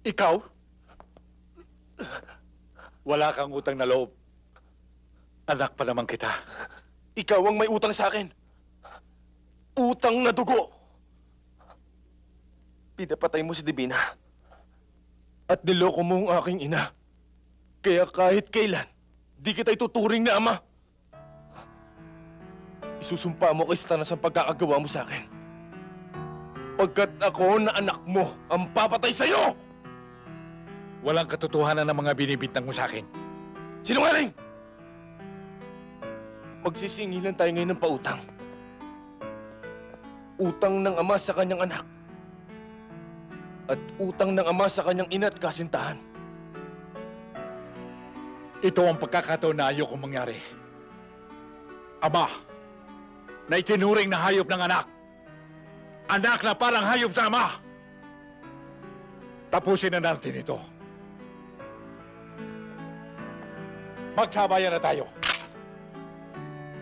Ikaw? Wala kang utang na loob. Anak pa naman kita. Ikaw ang may utang sa akin. Utang na dugo. Pinapatay mo si Divina. At niloko mo ang aking ina. Kaya kahit kailan, di kita ituturing na ama. Isusumpa mo kay Satanas ang pagkakagawa mo sa akin. Pagkat ako na anak mo ang papatay sa'yo! Walang katotohanan ng mga binibintang mo sa akin. Sinungaling! Magsisingilan tayo ngayon ng pautang. Utang ng ama sa kanyang anak. At utang ng ama sa kanyang ina at kasintahan. Ito ang pagkakataon na ayokong mangyari. Ama, na itinuring na hayop ng anak. Anak na parang hayop sa ama. Tapusin na natin ito. Magsabayan na tayo.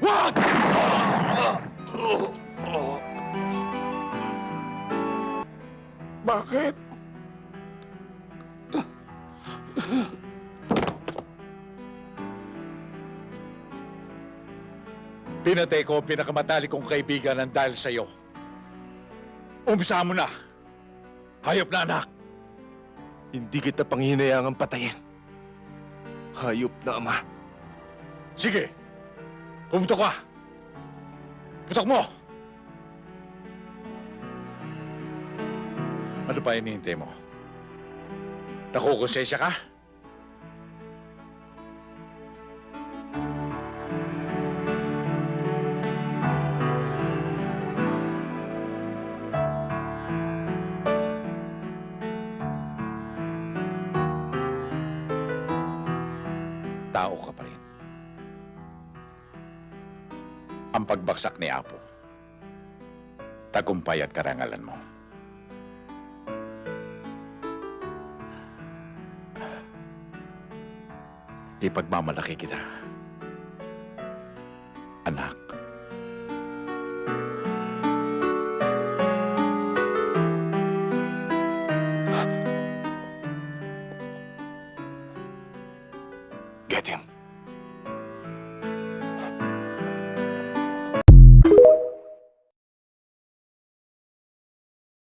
Wag! Bakit? Pinatay ko ang pinakamatalik kong kaibigan ng dahil sa'yo. Umpisa mo na. Hayop na anak. Hindi kita panghinayangang patayin. Hayop na ama. Sige. Pumutok ka. Putok mo. Ano pa hinihintay mo? Nakukonsensya ka? Tao ka pa rin. Ang pagbaksak ni Apo, tagumpay at karangalan mo. Ipagmamalaki kita, anak. Get him.